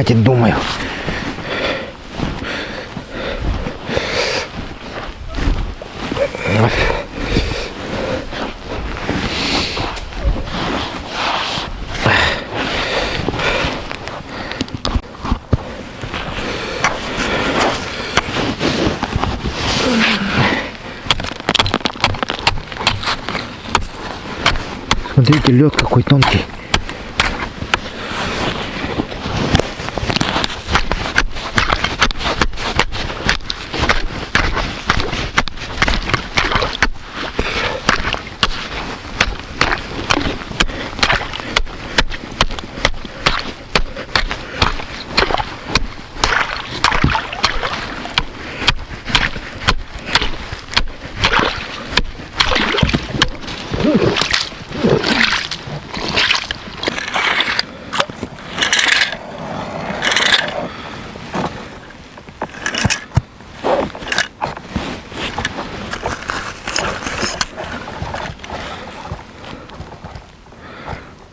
хватит, думаю. Смотрите, лед какой тонкий.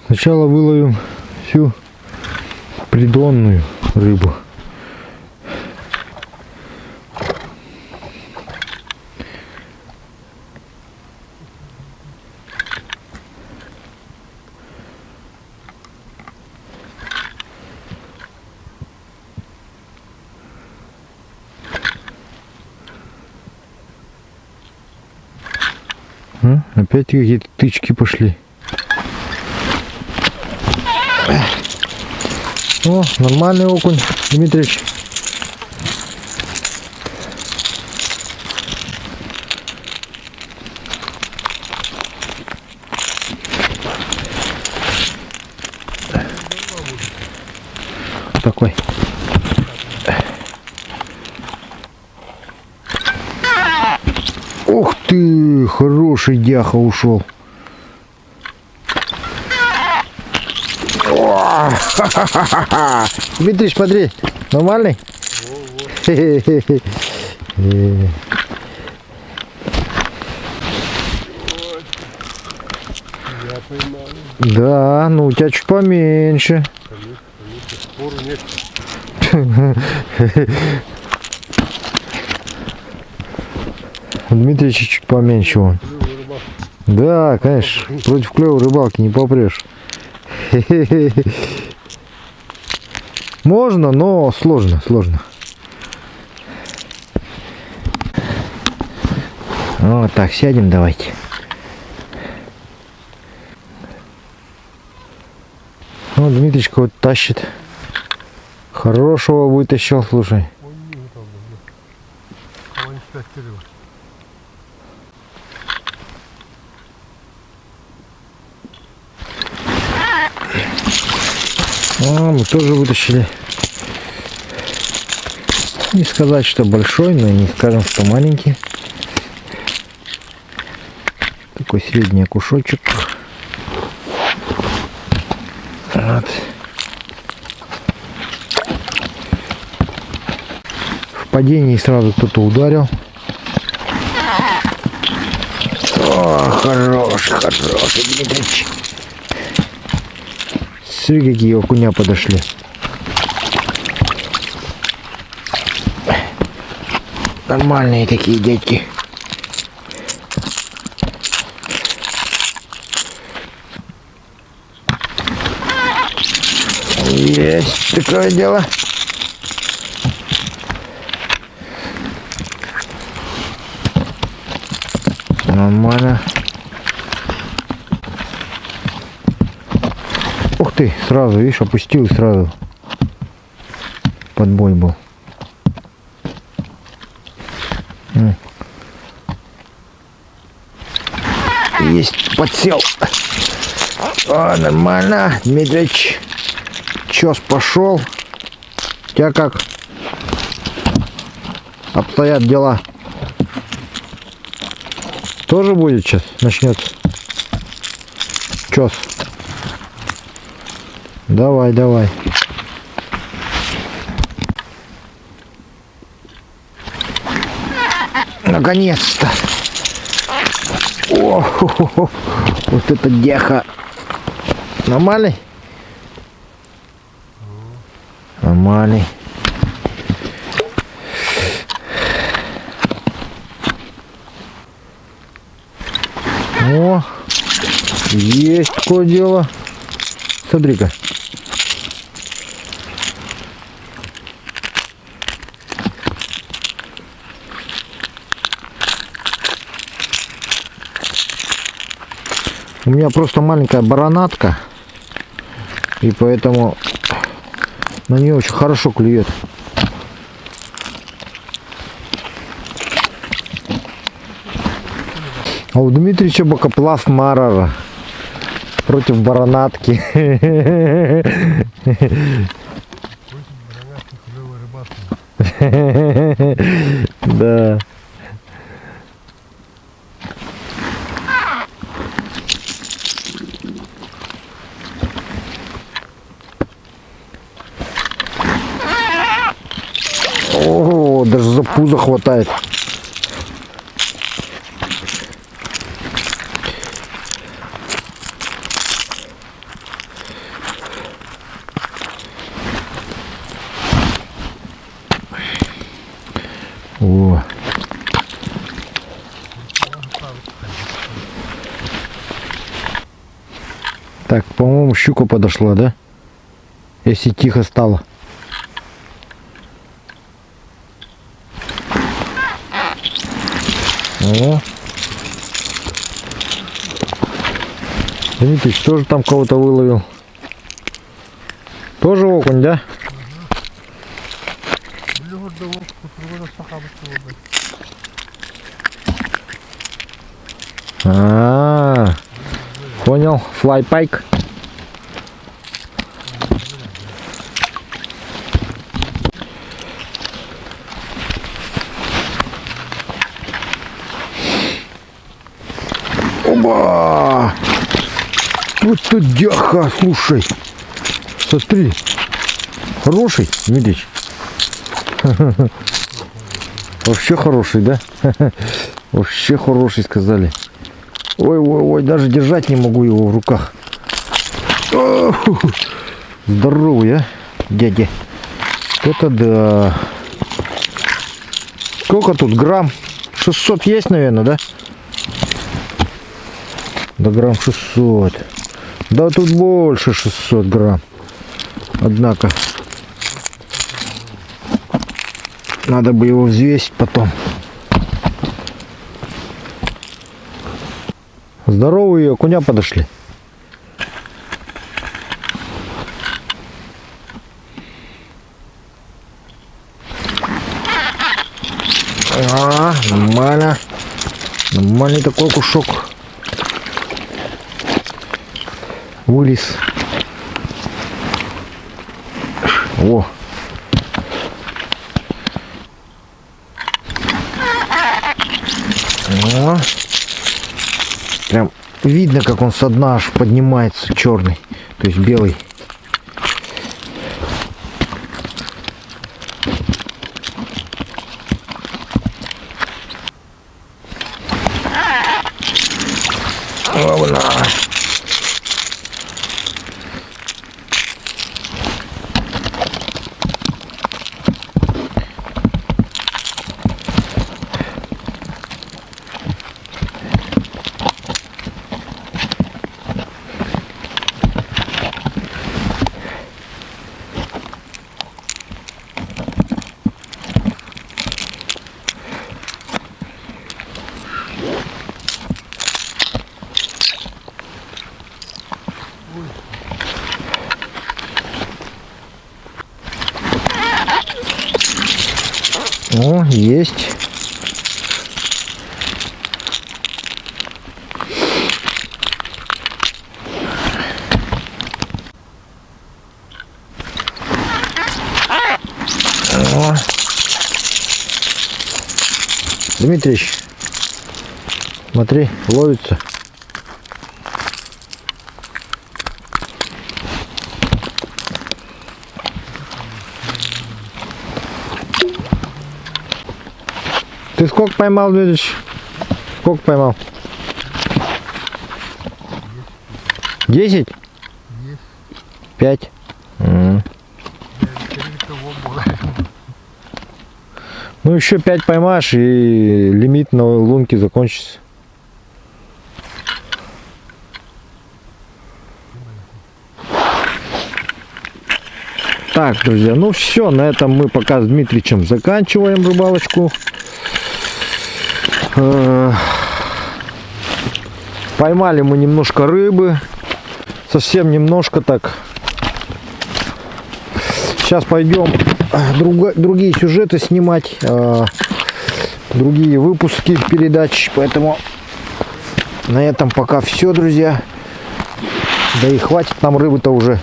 Сначала выловим всю придонную рыбу. Опять какие-то тычки пошли. О, нормальный окунь, Дмитрич. Такой. Ух ты, хороший дяха ушел. Дмитрий, смотри, нормальный? Да, ну у тебя чуть поменьше. Дмитрий чуть поменьше он. Да, конечно, против клёвой рыбалки не попрешь. Можно, но сложно. Вот так, сядем давайте. Вот Дмитричка вот тащит. Хорошего вытащил, слушай. Мы тоже вытащили. Не сказать, что большой, но и не скажем, что маленький. Такой средний окушочек. Вот. В падении сразу кто-то ударил. О, хороший Дмитрич. Смотри, какие окуня подошли. Нормальные такие дядьки. Есть такое дело. Нормально. Ух ты, сразу, видишь, опустил и сразу подбой был. Есть, подсел. О, нормально, Дмитрич. Чёс пошел. У тебя как обстоят дела? Тоже будет сейчас? Начнется. Чёс. Давай. Наконец-то. О, вот это дяха. Нормальный? Нормально. нормальный. О, есть такое дело. Смотри-ка. У меня просто маленькая баранатка, и поэтому на нее очень хорошо клюет. А у Дмитрича бокоплав Марара против баранатки. Да. О, даже за пузо хватает. О. Так, по-моему, щука подошла, да? Если тихо стало. О. Дмитрий тоже там кого-то выловил. Тоже окунь, да? А, понял, флайпайк. Оба! Вот тут дяха, слушай. Смотри. Хороший, Дмитрич. Вообще хороший, да? Вообще хороший, сказали. Ой, даже держать не могу его в руках. Здоровый, а, дядя. Это да. Сколько тут грамм? 600 есть, наверное, да? Да, грамм 600. Да, тут больше 600 грамм. Однако надо бы его взвесить потом. Здоровые окуня подошли. А, нормально. Нормальный такой кушок. Вылез. О. О. Прям видно, как он со дна аж поднимается, черный, то есть белый. Ладно. О, есть. О. Дмитрич, смотри, ловится. Ты сколько поймал, Дмитрич? Сколько поймал? 10? 5? Ну еще 5 поймаешь, и лимит на лунке закончится. Так, друзья, ну все, на этом мы пока с Дмитриевичем заканчиваем рыбалочку. Поймали мы немножко рыбы, совсем немножко так. Сейчас пойдем другие сюжеты снимать, другие выпуски передач, поэтому на этом пока все, друзья. Да и хватит нам рыбы-то уже.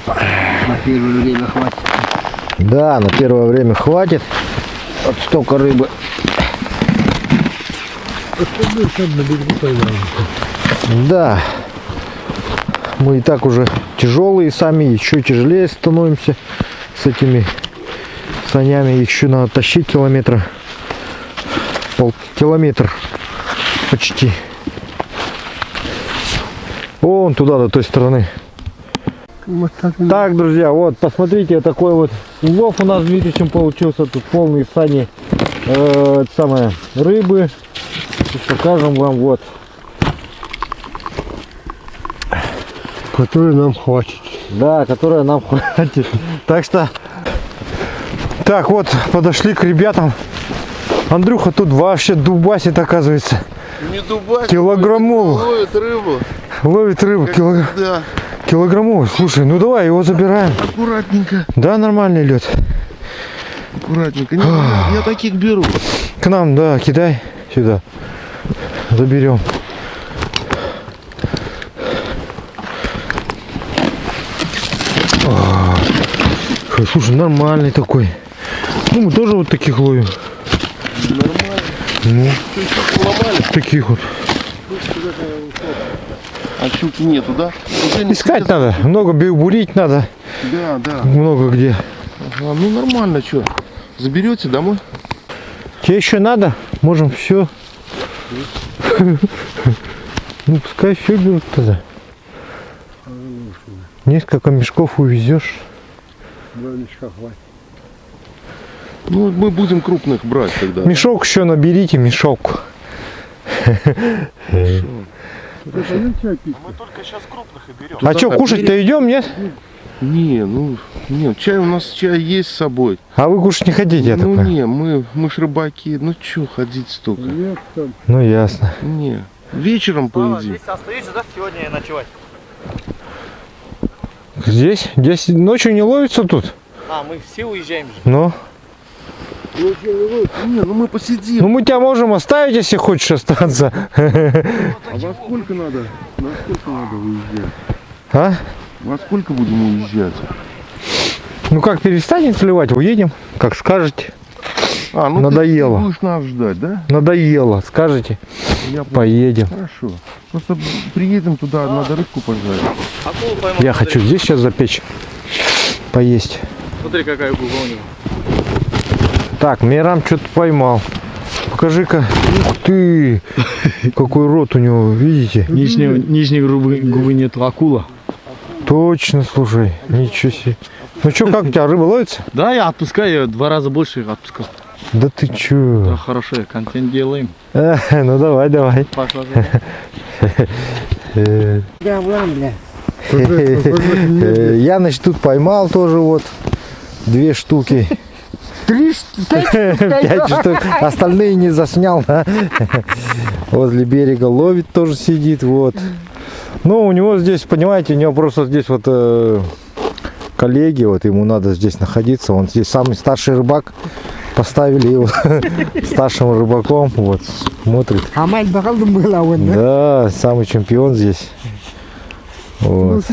На первое время хватит. Да, на первое время хватит. Вот столько рыбы. Да. Мы и так уже тяжелые сами, еще тяжелее становимся с этими санями. Еще надо тащить полкилометр почти. Вон туда, до той стороны. Так, друзья, вот посмотрите, такой вот улов у нас с Дмитриевичем получился. Тут полные сани рыбы. Сейчас покажем вам, вот. Которой нам хватит. Да, которая нам хватит. Так что, так вот, подошли к ребятам. Андрюха тут вообще дубасит, оказывается. Не дубасит, килограммовую. ловит рыбу. Ловит рыбу, Да. килограммовую. Слушай, ну давай его забираем. Аккуратненько. Да, нормальный лед. Аккуратненько. Не, я таких беру. К нам, да, кидай сюда. Заберем. Слушай, нормальный такой. Ну, мы тоже вот таких ловим. Нормально. Ну, Ломали. таких вот. А щуки нету, да? Уже не Искать сидят. надо. Много бурить надо. Да, да. Много где. Ага, ну нормально, что? Заберете домой? Тебе еще надо? Можем все. Ну, пускай все берут тогда. Несколько мешков увезешь. Ну, мы будем крупных брать тогда. Мешок еще наберите, мешок. Мы только сейчас крупных и берем. А что, кушать-то идем, нет? Не, ну, нет, чай у нас чай есть с собой. А вы кушать не хотите, я так Ну понимаю? не, мы ж рыбаки, ну чё ходить столько? Ну ясно. Не, вечером поедим. Здесь остаешься, да, сегодня ночевать? Здесь? Здесь ночью не ловится тут? А, мы все уезжаем же. Ну? Не, ну мы посидим. Ну мы тебя можем оставить, если хочешь остаться. А во сколько надо? На сколько надо уезжать? А? Во сколько будем уезжать? Ну как, перестанет клевать, уедем, как скажете. А, ну Надоело. Ты будешь нас ждать, да? Надоело, скажете, Я поедем. Хорошо. Просто приедем туда, надо рыбку пожарить. Акулу поймал. Я хочу здесь сейчас запечь, поесть. Смотри, какая акула у него. Так, Мирам что-то поймал. Покажи-ка. Ух ты! Какой рот у него, видите? Нижней губы нету, акула. Точно, слушай. Ничего себе. Ну что, как у тебя рыба ловится? Да, я отпускаю, 2 раза больше их отпускал. Да ты Да, чё? хорошо, контент делаем. Ну давай. Пошла. Я, значит, тут поймал тоже вот 2 штуки. 5 штук. Остальные не заснял, да? Возле берега ловит, тоже сидит, вот. Ну, у него здесь, понимаете, у него просто здесь вот коллеги, вот ему надо здесь находиться. Он здесь самый старший рыбак. Поставили его старшим рыбаком, вот, смотрит. Да, самый чемпион здесь. Вот.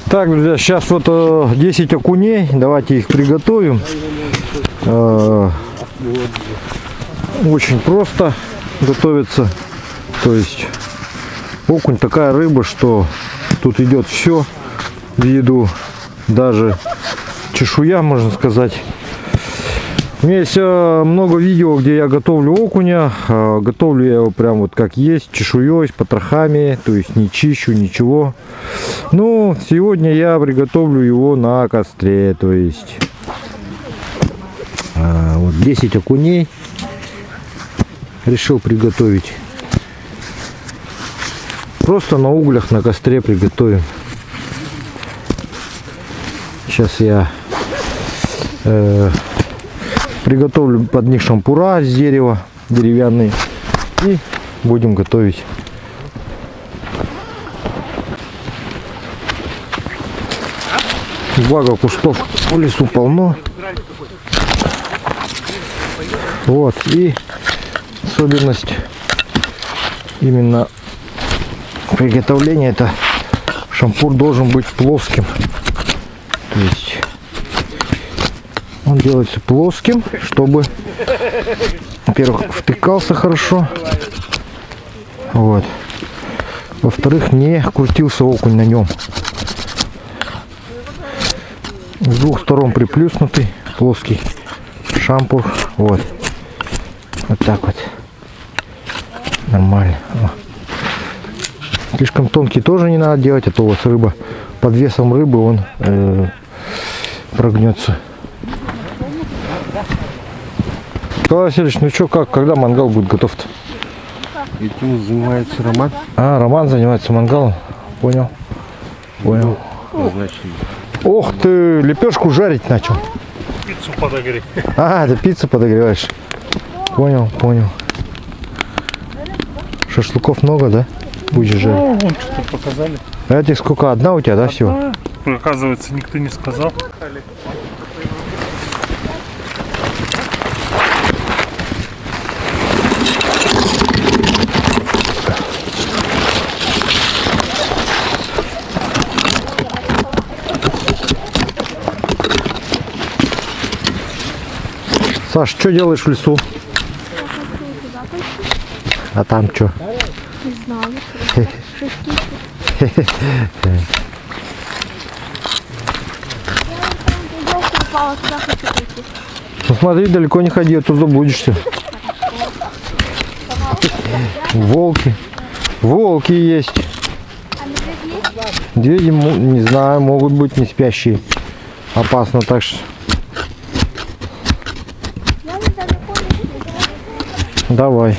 Так, друзья, сейчас вот 10 окуней, давайте их приготовим. Очень просто готовится. То есть окунь такая рыба, что тут идет все в еду, даже чешуя, можно сказать. У меня есть много видео, где я готовлю окуня. Готовлю я его прям вот как есть, чешуей, с потрохами, то есть не чищу, ничего. Ну, сегодня я приготовлю его на костре, то есть вот 10 окуней решил приготовить. Просто на углях, на костре приготовим. Сейчас я приготовлю под них шампура с дерева, деревянные, и будем готовить. Благо кустов в лесу полно. Вот, и особенность именно приготовления, это шампур должен быть плоским. То есть он делается плоским, чтобы, во-первых, втыкался хорошо, вот, во-вторых, не крутился окунь на нем. С двух сторон приплюснутый плоский шампур, вот, вот так вот, нормально. Слишком тонкий тоже не надо делать, а то у вас рыба, под весом рыбы он прогнется. Николай Васильевич, ну что, как, когда мангал будет готов-то? Этим занимается Роман. А, Роман занимается мангалом. Понял. Понял. Назначение. Ох ты, лепешку жарить начал. Пиццу подогреть. А, ты пиццу подогреваешь. Понял, понял. Шашлыков много, да? Будешь жарить. Ну, вон что-то показали. А этих сколько? Одна у тебя, да, всего? Оказывается, никто не сказал. Саш, что делаешь в лесу? А там что? Не знаю. Упала, туда хочу пойти. Ну смотри, далеко не ходи, а то заблудишься. Волки. Волки есть. А медведь есть? Медведи, не знаю, могут быть не спящие. Опасно так что. Я недалеко не Давай.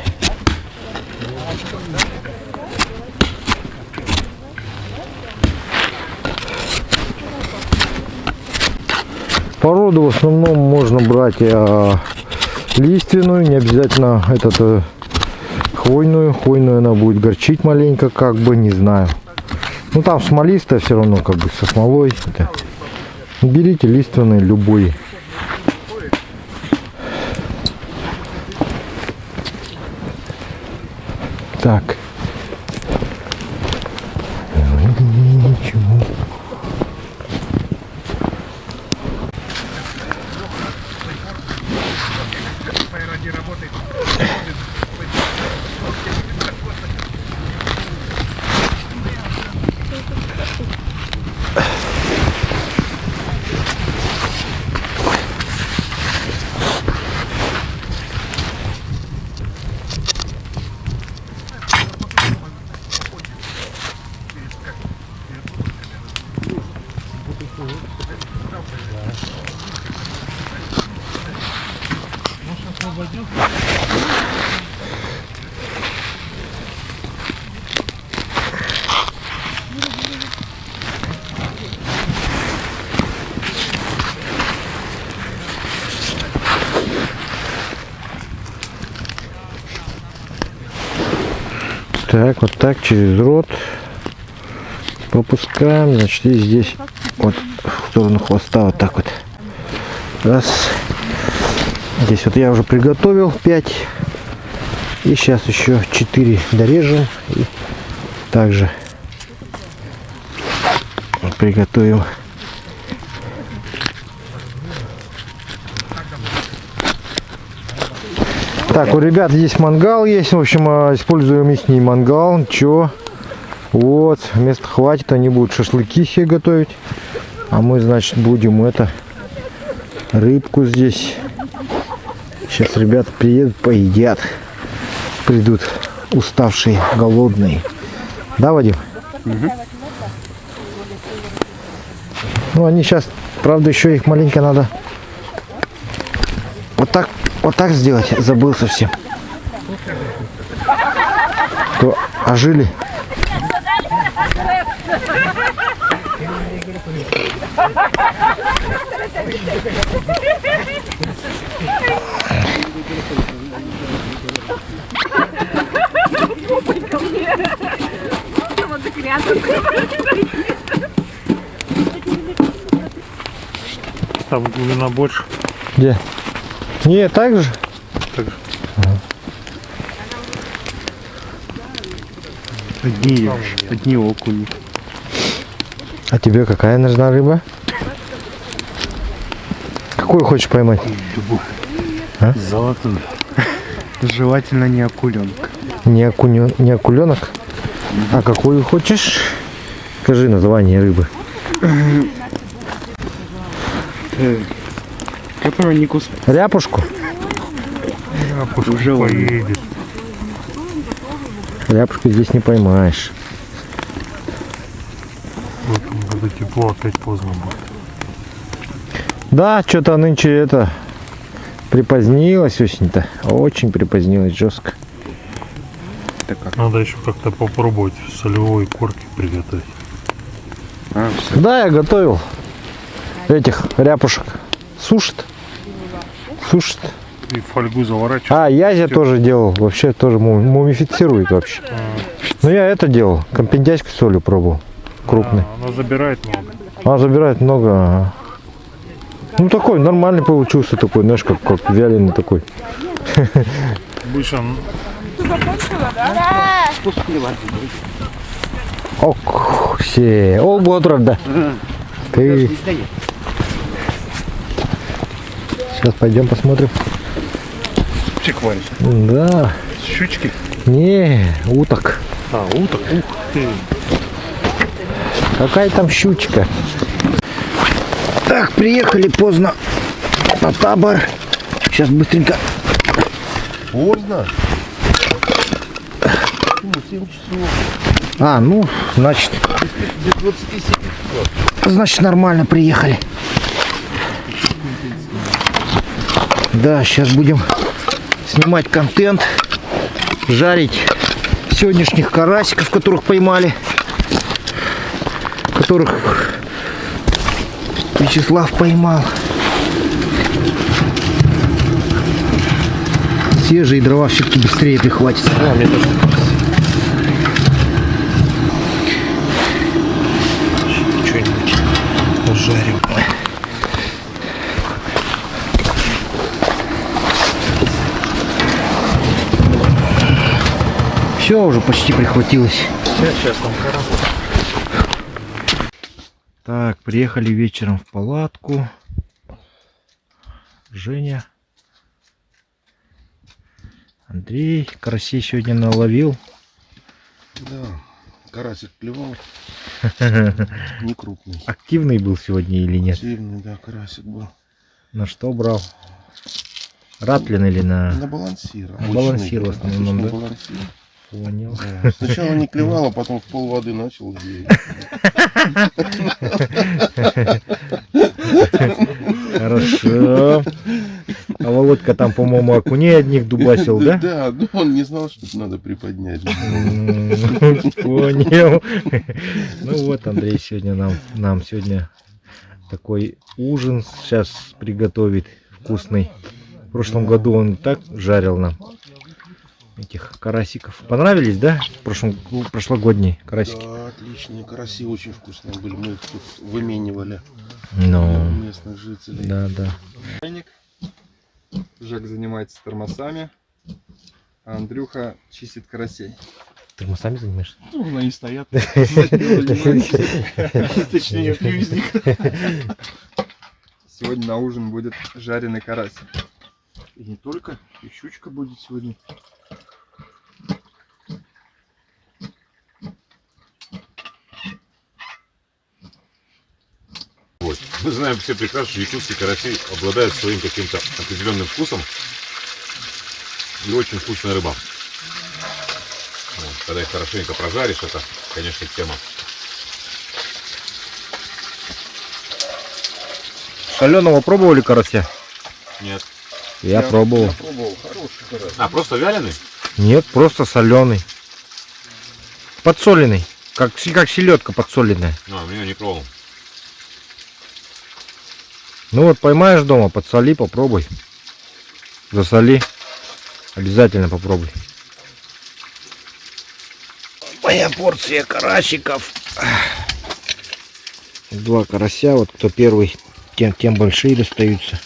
Породу в основном можно брать лиственную, не обязательно хвойную. Хвойную она будет горчить маленько, как бы, не знаю. Ну там смолистая все равно, как бы со смолой. Берите лиственные любые. Так. Ничего. Так, вот так через рот пропускаем, значит, и здесь вот в сторону хвоста вот так вот. Раз. Здесь вот я уже приготовил 5. И сейчас еще 4 дорежем. И также приготовим. Так, у ребят здесь мангал есть. В общем, используем их мангал. Чё? Вот, места хватит, они будут шашлыки себе готовить. А мы, значит, будем рыбку здесь Сейчас ребята приедут, поедят. Придут уставшие, голодные. Да, Вадим? Ну, они сейчас, правда, еще их маленько надо вот так сделать. Забыл совсем. То ожили. Там глубина больше. Где? Не, так же? Так же. Одни окуни. А тебе какая нужна рыба? Какую хочешь поймать? Золотую. Желательно не окуленка. Не окуленок? А какую хочешь? Скажи название рыбы. Которая не кусает. Ряпушку? Уже поедет. Ряпушку здесь не поймаешь. В этом году тепло, опять поздно будет. Да, что-то нынче это припозднилась очень-то. Очень припозднилась жестко. Надо еще как-то попробовать солевой корки приготовить. Да, я готовил. Этих ряпушек. Сушит. Сушит. И в фольгу заворачивать. А, язя тоже делал. Вообще тоже мумифицирует вообще. Но я это делал. Компендяйской солью пробовал. Крупный. Она забирает много. А, забирает много. Ага. Ну такой нормальный получился такой, знаешь, как вяленый такой. Больше Ок, все. Ол бодрада. Ты. Сейчас пойдем посмотрим. щучек варишь. Да. Щучки? Не, уток. А, уток. Ух ты. Какая там щучка? Так, приехали поздно на табор. Сейчас быстренько. Поздно. А, ну, значит, нормально приехали. Да, сейчас будем снимать контент, жарить сегодняшних карасиков, которых поймали, которых Вячеслав поймал. Свежие дрова все-таки быстрее прихватятся. Что-нибудь пожарим. Все, уже почти прихватилось. Сейчас там карась. Так, приехали вечером в палатку. Женя, Андрей, карасей сегодня наловил. Да, карасик клевал. Не крупный. Активный был сегодня или нет? Активный, да, карасик был. На что брал? Ратлин или на... На балансир. На балансир в основном, Обычный да? балансир. Понял. Да. Сначала не клевал, а потом в пол воды начал греть. Хорошо. А Володька там, по-моему, окуней одних дубасил, да? Да, но он не знал, что надо приподнять. Понял. Ну вот, Андрей сегодня нам сегодня такой ужин сейчас приготовит вкусный. В прошлом году он так жарил нам этих карасиков. Понравились, да? Прошлогодние карасики. Да, отличные. Караси очень вкусные были. Мы их тут выменивали Ну, у местных жителей. да, да. Жак занимается тормозами, а Андрюха чистит карасей. Ты мы сами занимаешься? Ну, они стоят. Точнее, пью из них. Сегодня на ужин будет жареный карась. И не только, и щучка будет сегодня. Мы знаем все прекрасно, что якутские караси обладают своим каким-то определенным вкусом. и очень вкусная рыба. Вот, когда их хорошенько прожаришь, это, конечно, тема. Соленого пробовали карася? Нет. Я пробовал. Я пробовал, хороший карась. А, просто вяленый? Нет, просто соленый. Подсоленный. Как селедка подсоленная. А, меня не пробовал. Ну вот поймаешь дома, подсоли, попробуй. Засоли. Обязательно попробуй. Моя порция карасиков. 2 карася. Вот кто первый, тем большие достаются.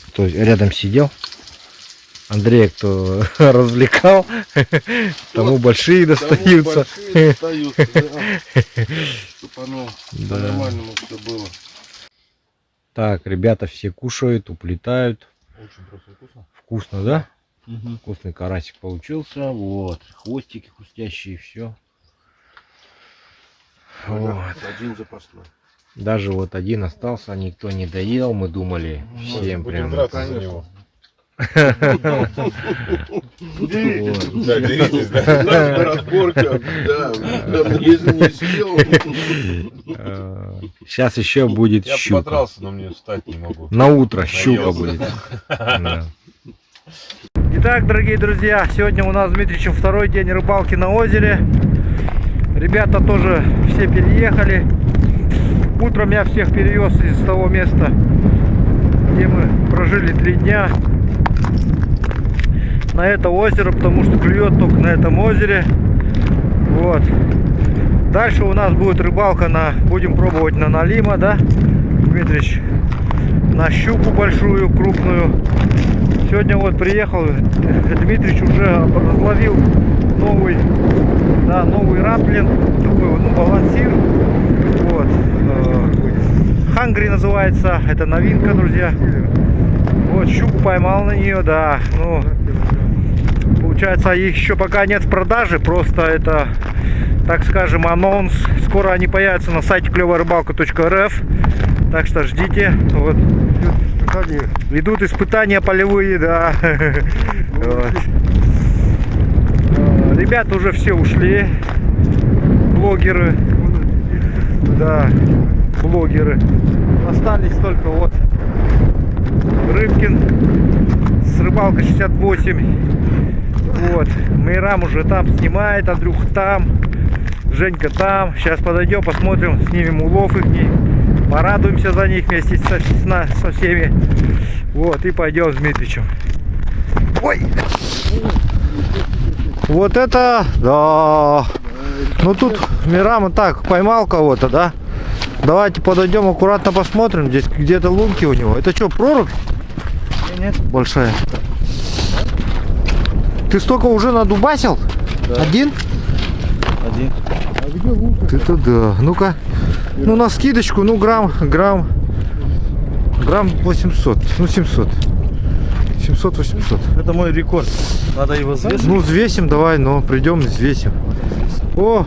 Кто рядом сидел. Андрея кто развлекал, тому большие достаются. Чтобы оно Да. по-нормальному все было. Так, ребята все кушают, уплетают. Очень просто вкусно. Вкусно, да? Вкусный карасик получился. Вот. Хвостики хрустящие, все. Вот. Один запасной. Даже вот один остался, никто не доел. Мы думали, всем Будем прям. драться за него. Да, деритесь, да? Разборка, да. Если не съел. Сейчас еще будет Я щука. подрался, но мне встать не могу. На утро щука Наелся. будет. Да. Итак, дорогие друзья, сегодня у нас с Дмитриевичем второй день рыбалки на озере. Ребята тоже все переехали. Утром я всех перевез из того места, где мы прожили 3 дня, на это озеро, потому что клюет только на этом озере. Вот. Дальше у нас будет рыбалка будем пробовать на налима, да, Дмитрич? На щуку большую, крупную. Сегодня вот приехал, Дмитрич уже разловил новый раплин, такой, балансир. Вот. Хангри называется, это новинка, друзья. Вот, щуку поймал на нее, да. Ну, получается, их еще пока нет в продаже, просто это, так скажем, анонс. Скоро они появятся на сайте клёварыбалка.рф. Так что ждите. Вот. Идут испытания полевые, да. Вот. Ребята уже все ушли. Блогеры. Да, блогеры. Остались только вот Рыбкин с рыбалка 68. Вот. Мейрам уже там снимает, Андрюха там, Женька там. Сейчас подойдем, посмотрим, снимем улов их, порадуемся за них вместе со всеми. Вот, и пойдем с Дмитричем. Ой! Вот это, да. Ну тут Мейрам так поймал кого-то, да? Давайте подойдем, аккуратно посмотрим. Здесь где-то лунки у него. Это что, прорубь? Нет. Большая. Ты столько уже надубасил? Да. Один? Один. А где лук? Ты-то да. Ну-ка. Ну на скидочку, ну грамм 800. Ну 700. 700-800. Это мой рекорд. Надо его взвесить. Ну взвесим давай, но придем и взвесим. О,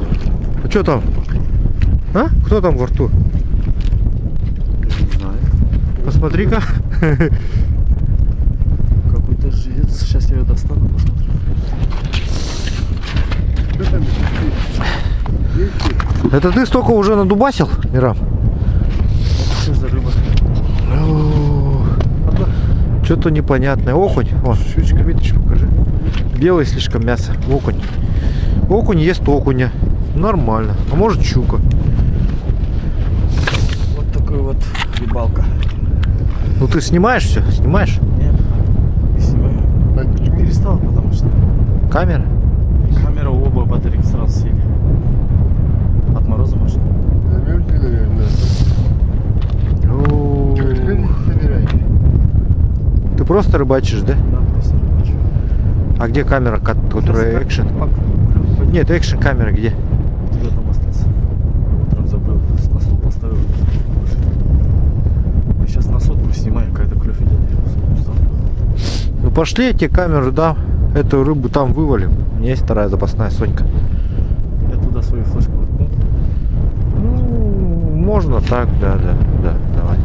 а что там? А? Кто там во рту? Не знаю. Посмотри-ка. Какой-то живец. Сейчас я его достану, посмотрю. Это ты столько уже надубасил, Мирам? Что за рыба? Что-то непонятное. Окунь. Вон, щучка, Митрич, покажи. Белый слишком мясо. Окунь. Окунь ест окуня. Нормально. А может щука. Вот такой вот рыбалка. Ну ты снимаешь все? Снимаешь? Нет, не снимаю. Перестал, потому что Камера? камера, оба батарейки сразу сели. От мороза, может? Замерзли, наверное. О, Что, сходить собираетесь? ты просто рыбачишь, да? Да, просто рыбачу. А где камера, которая экшен? Нет, экшен камера где? Где там остался? Утром забыл, на стол поставил. Я сейчас на сотку снимаю, какая-то клёв идет. Ну пошли, я тебе камеру дам. Эту рыбу там вывалим. У меня есть вторая запасная Сонька. Я туда свою флешку воткну. Ну, можно так, да, давай.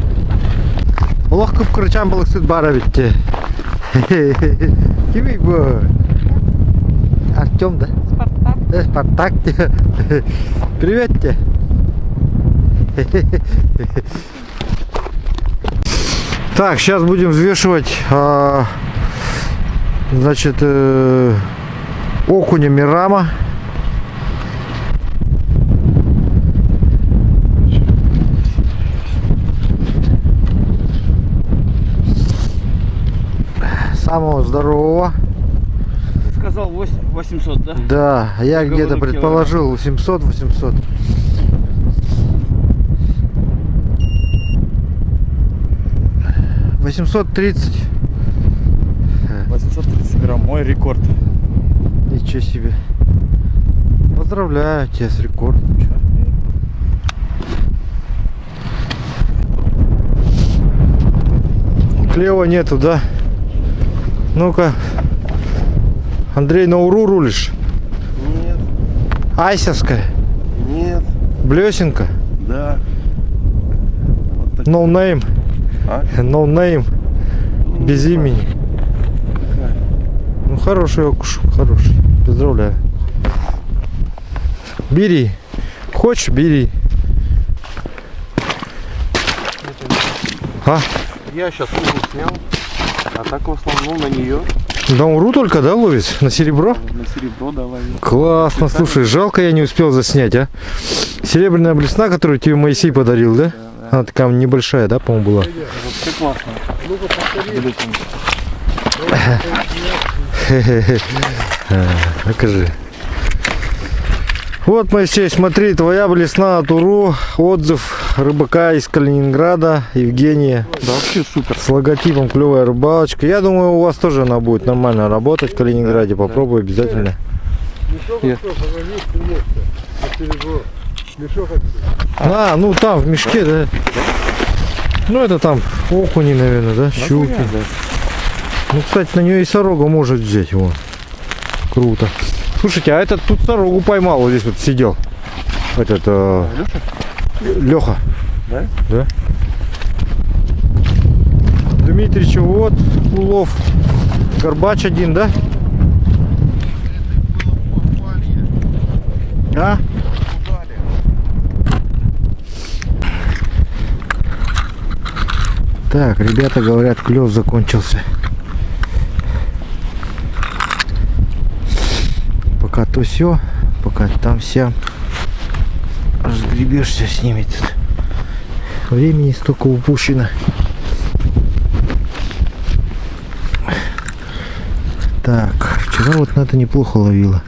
Allah kıpkırçan balıksız bara bitti. Кими бы. Артем, да? Спартак. Спартак. Привет тебе. Так, сейчас будем взвешивать, значит, окуня Мирама. Самого здорового. Сказал 800, да? Да, я Сколько где-то будут предположил 700-800. — 830. 830 грамм, мой рекорд. Ничего себе. Поздравляю тебя с рекордом. Чё. Клева нету, да? Ну-ка. Андрей, на Уру рулишь? Нет, Айсовская? нет, Блесенка? да. No name. А? No name. Без имени. Ну хороший окуш, хороший. Поздравляю. Бери. Хочешь, бери. А? Я сейчас угол снял, а так в основном на нее, На Уру только, да, ловит? На серебро? на серебро давай. Классно, слушай, жалко я не успел заснять, а? Серебряная блесна, которую тебе Моисей подарил, да? Она такая небольшая, да, по-моему, была? Вообще классно. Покажи. Вот, Моисей, смотри, твоя блесна от Уру. Отзыв рыбака из Калининграда, Евгения. Да, вообще супер. С логотипом «Клевая рыбалочка». Я думаю, у вас тоже она будет нормально работать в Калининграде. Попробуй обязательно. А, ну там в мешке, да? Ну это там окуни, наверное, да? Щуки. Ну, кстати, на нее и сорога может взять. Вот. Круто. Слушайте, а этот тут сорогу поймал, вот здесь вот сидел. Этот Леха. Да? Да. Дмитрич, вот улов. Горбач один, да? А? Так, ребята говорят, клев закончился. Пока то все, пока там вся разгребешься с ними тут. Времени столько упущено. Так, вчера вот на это неплохо ловила.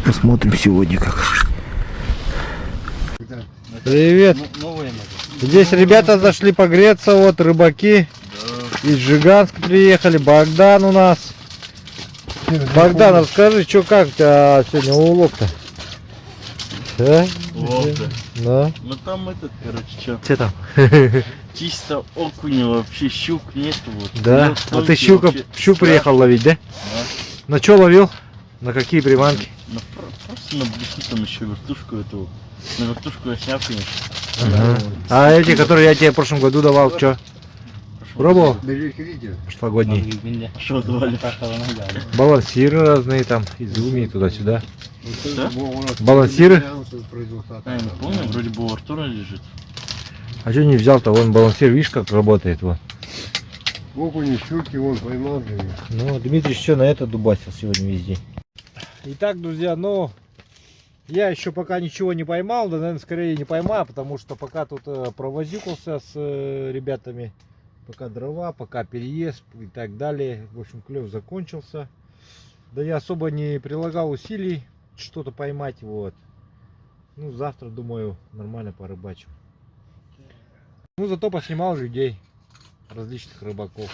Посмотрим сегодня как. Привет. Здесь ребята зашли погреться, вот рыбаки. Из Жиганска приехали. Богдан у нас. Богдан, расскажи, что как у тебя сегодня улов-то? Да? Да. Ну там этот, короче, что? Что там? Чисто окуня вообще, щук нету. Вот. Да? Нет, А ты столько вообще щук приехал ловить, да? На что ловил? На какие приманки? Ну, просто на блесну там еще вертушку эту. На вертушку я снял, конечно. Ага. А эти, которые я тебе в прошлом году давал, что? Пробовал? Прошлогодний. Что давали? Балансиры разные там, изуми туда-сюда. Да? Балансиры? А, я не помню, вроде бы у Артура лежит. А что не взял-то? Вон балансир, видишь, как работает. Вот. Окуни, щуки, вон поймал. Ну, Дмитрий все на это дубасил сегодня везде. Итак, друзья, ну, я еще пока ничего не поймал, да, наверное, скорее не поймаю, потому что пока тут провозюкался с ребятами, пока дрова, пока переезд и так далее. В общем, клев закончился. Да я особо не прилагал усилий что-то поймать, вот. Ну, завтра, думаю, нормально порыбачу. Ну, зато поснимал людей, различных рыбаков.